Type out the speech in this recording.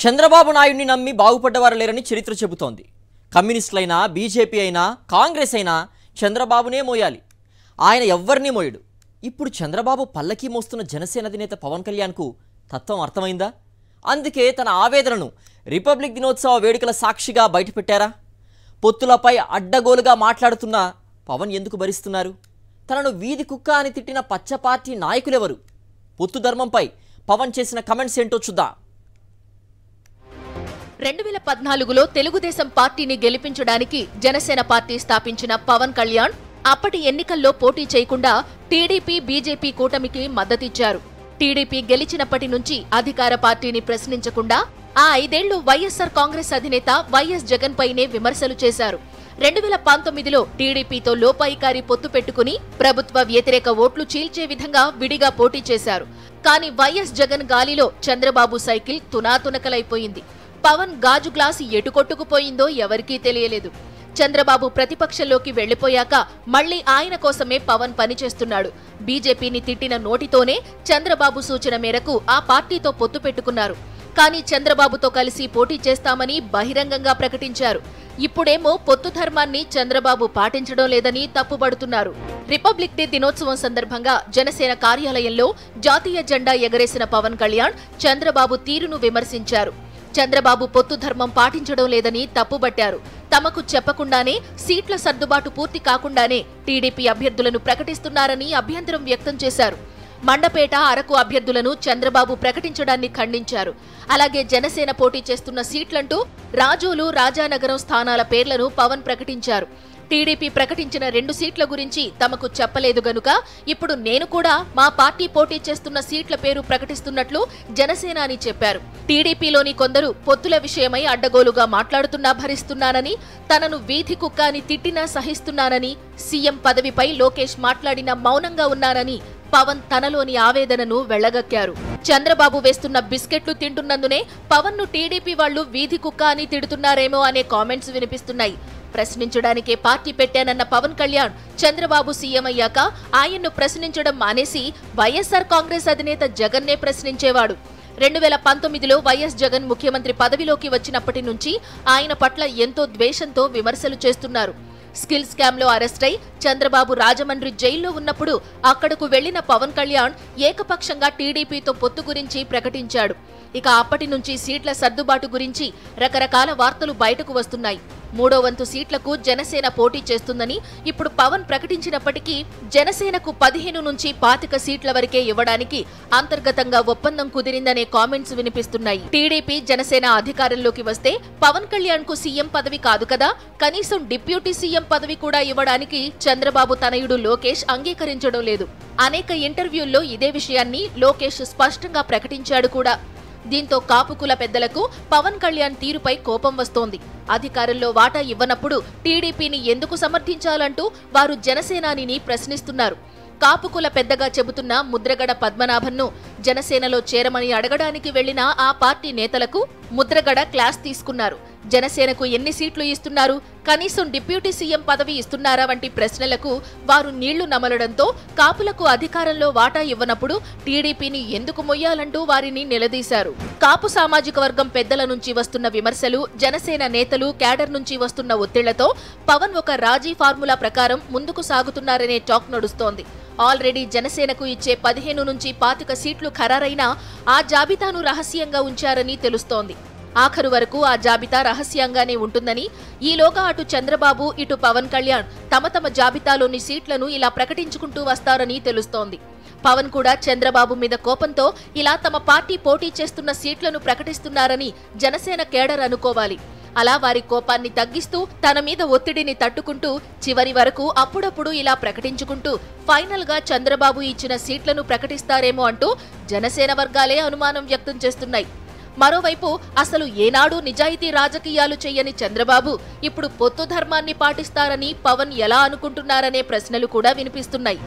చంద్రబాబు నాయుడిని నమ్మి బాగుపడ్డవారు లేరని చరిత్ర చెబుతోంది. కమ్యూనిస్టులైనా, బీజేపీ అయినా, కాంగ్రెస్ అయినా చంద్రబాబునే మోయాలి. ఆయన ఎవ్వరినీ మోయడు. ఇప్పుడు చంద్రబాబు పల్లకి మోస్తున్న జనసేన అధినేత పవన్ కళ్యాణ్కు తత్వం అర్థమైందా? అందుకే తన ఆవేదనను రిపబ్లిక్ దినోత్సవ వేడుకల సాక్షిగా బయటపెట్టారా? పొత్తులపై అడ్డగోలుగా మాట్లాడుతున్న పవన్ ఎందుకు భరిస్తున్నారు? తనను వీధి కుక్క అని తిట్టిన పచ్చ పార్టీ నాయకులెవరు? పొత్తు ధర్మంపై పవన్ చేసిన కమెంట్స్ ఏంటో చూద్దాం. 2014లో తెలుగుదేశం పార్టీని గెలిపించడానికి జనసేన పార్టీ స్థాపించిన పవన్ కళ్యాణ్ అప్పటి ఎన్నికల్లో పోటీ చేయకుండా టీడీపీ, బీజేపీ కూటమికి మద్దతిచ్చారు. టీడీపీ గెలిచినప్పటి నుంచి అధికార పార్టీని ప్రశ్నించకుండా ఆ 5 ఏళ్లు వైఎస్ఆర్ కాంగ్రెస్ అధినేత వైఎస్ జగన్ పైనే విమర్శలు చేశారు. 2019లో టీడీపీతో లోపాయికారి పొత్తు పెట్టుకుని ప్రభుత్వ వ్యతిరేక ఓట్లు చీల్చే విధంగా విడిగా పోటీ చేశారు. కానీ వైఎస్ జగన్ గాలిలో చంద్రబాబు సైకిల్ తునాతునకలైపోయింది. పవన్ గాజు గ్లాసు ఎటు కొట్టుకుపోయిందో ఎవరికీ తెలియలేదు. చంద్రబాబు ప్రతిపక్షంలోకి వెళ్లిపోయాక మళ్లీ ఆయన కోసమే పవన్ పనిచేస్తున్నాడు. బీజేపీని తిట్టిన నోటితోనే చంద్రబాబు సూచన మేరకు ఆ పార్టీతో పొత్తు పెట్టుకున్నారు. కానీ చంద్రబాబుతో కలిసి పోటీ చేస్తామని బహిరంగంగా ప్రకటించారు. ఇప్పుడేమో పొత్తు ధర్మాన్ని చంద్రబాబు పాటించడం లేదని తప్పుబడుతున్నారు. రిపబ్లిక్ డే దినోత్సవం సందర్భంగా జనసేన కార్యాలయంలో జాతీయ జెండా ఎగరేసిన పవన్ కళ్యాణ్ చంద్రబాబు తీరును విమర్శించారు. చంద్రబాబు పొత్తు ధర్మం పాటించడం లేదని తప్పుబట్టారు. తమకు చెప్పకుండానే సీట్ల సర్దుబాటు పూర్తి కాకుండానే టీడీపీ అభ్యర్థులను ప్రకటిస్తున్నారని అభ్యంతరం వ్యక్తం చేశారు. మండపేట, అరకు అభ్యర్థులను చంద్రబాబు ప్రకటించడాన్ని ఖండించారు. అలాగే జనసేన పోటీ చేస్తున్న సీట్లంటూ రాజోలు, రాజానగరం స్థానాల పేర్లను పవన్ ప్రకటించారు. టీడీపీ ప్రకటించిన 2 సీట్ల గురించి తమకు చెప్పలేదు గనుక ఇప్పుడు నేను కూడా మా పార్టీ పోటీ చేస్తున్న సీట్ల పేరు ప్రకటిస్తున్నట్లు జనసేన అని చెప్పారు. టీడీపీలోని కొందరు పొత్తుల విషయమై అడ్డగోలుగా మాట్లాడుతున్నా భరిస్తున్నానని, తనను వీధి కుక్క అని తిట్టినా సహిస్తున్నానని, సీఎం పదవిపై లోకేష్ మాట్లాడినా మౌనంగా ఉన్నానని పవన్ తనలోని ఆవేదనను వెళ్లగక్కారు. చంద్రబాబు వేస్తున్న బిస్కెట్లు తింటున్నందునే పవన్ ను టీడీపీ వాళ్లు వీధి కుక్క అని తిడుతున్నారేమో అనే కామెంట్స్ వినిపిస్తున్నాయి. ప్రశ్నించడానికే పార్టీ పెట్టానన్న పవన్ కళ్యాణ్ చంద్రబాబు సీఎం అయ్యాక ఆయన్ను ప్రశ్నించడం మానేసి వైఎస్ఆర్ కాంగ్రెస్ అధినేత జగన్నే ప్రశ్నించేవాడు. 2019లో వైఎస్ జగన్ ముఖ్యమంత్రి పదవిలోకి వచ్చినప్పటి నుంచి ఆయన పట్ల ఎంతో ద్వేషంతో విమర్శలు చేస్తున్నారు. స్కిల్ స్కామ్ లో అరెస్ట్ అయి చంద్రబాబు రాజమండ్రి జైల్లో ఉన్నప్పుడు అక్కడకు వెళ్లిన పవన్ కళ్యాణ్ ఏకపక్షంగా టీడీపీతో పొత్తు గురించి ప్రకటించాడు. ఇక అప్పటి నుంచి సీట్ల సర్దుబాటు గురించి రకరకాల వార్తలు బయటకు వస్తున్నాయి. 3వ వంతు సీట్లకు జనసేన పోటీ చేస్తుందని ఇప్పుడు పవన్ ప్రకటించినప్పటికీ జనసేనకు 15 నుంచి 25 సీట్ల వరకే ఇవ్వడానికి అంతర్గతంగా ఒప్పందం కుదిరిందనే కామెంట్స్ వినిపిస్తున్నాయి. టీడీపీ, జనసేన అధికారంలోకి వస్తే పవన్ కళ్యాణ్ కు సీఎం పదవి కాదు కదా, కనీసం డిప్యూటీ సీఎం పదవి కూడా ఇవ్వడానికి చంద్రబాబు తనయుడు లోకేష్ అంగీకరించడం లేదు. అనేక ఇంటర్వ్యూల్లో ఇదే విషయాన్ని లోకేష్ స్పష్టంగా ప్రకటించాడు కూడా. దీంతో కాపుకుల పెద్దలకు పవన్ కళ్యాణ్ తీరుపై కోపం వస్తోంది. అధికారంలో వాటా ఇవ్వనప్పుడు టీడీపీని ఎందుకు సమర్థించాలంటూ వారు జనసేనానిని ప్రశ్నిస్తున్నారు. కాపుకుల పెద్దగా చెబుతున్న ముద్రగడ పద్మనాభన్ను జనసేనలో చేరమని అడగడానికి వెళ్లిన ఆ పార్టీ నేతలకు ముద్రగడ క్లాస్ తీసుకున్నారు. జనసేనకు ఎన్ని సీట్లు ఇస్తున్నారు, కనీసం డిప్యూటీ సీఎం పదవి ఇస్తున్నారా వంటి ప్రశ్నలకు వారు నీళ్లు నమలడంతో కాపులకు అధికారంలో వాటా ఇవ్వనప్పుడు టీడీపీని ఎందుకు మొయ్యాలంటూ వారిని నిలదీశారు. కాపు సామాజిక వర్గం పెద్దల నుంచి వస్తున్న విమర్శలు, జనసేన నేతలు, క్యాడర్ నుంచి వస్తున్న ఒత్తిళ్లతో పవన్ ఒక రాజీ ఫార్ములా ప్రకారం ముందుకు సాగుతున్నారనే టాక్ నడుస్తోంది. ఆల్రెడీ జనసేనకు ఇచ్చే 15 నుంచి 25 సీట్లు ఖరారైనా ఆ జాబితాను రహస్యంగా ఉంచారని తెలుస్తోంది. ఆఖరు వరకు ఆ జాబితా రహస్యంగానే ఉంటుందని, ఈలోగా అటు చంద్రబాబు, ఇటు పవన్ కళ్యాణ్ తమ జాబితాలోని సీట్లను ఇలా ప్రకటించుకుంటూ వస్తారని తెలుస్తోంది. పవన్ కూడా చంద్రబాబు మీద కోపంతో ఇలా తమ పార్టీ పోటీ చేస్తున్న సీట్లను ప్రకటిస్తున్నారని జనసేన కేడర్ అనుకోవాలి. అలా వారి కోపాన్ని తగ్గిస్తూ తన మీద ఒత్తిడిని తట్టుకుంటూ చివరి వరకు అప్పుడప్పుడు ఇలా ప్రకటించుకుంటూ ఫైనల్ గా చంద్రబాబు ఇచ్చిన సీట్లను ప్రకటిస్తారేమో అంటూ జనసేన వర్గాలే అనుమానం వ్యక్తం చేస్తున్నాయి. మరోవైపు అసలు ఏనాడు నిజాయితీ రాజకీయాలు చేయని చంద్రబాబు ఇప్పుడు పొత్తు ధర్మాన్ని పాటిస్తారని పవన్ ఎలా అనుకుంటున్నారనే ప్రశ్నలు కూడా వినిపిస్తున్నాయి.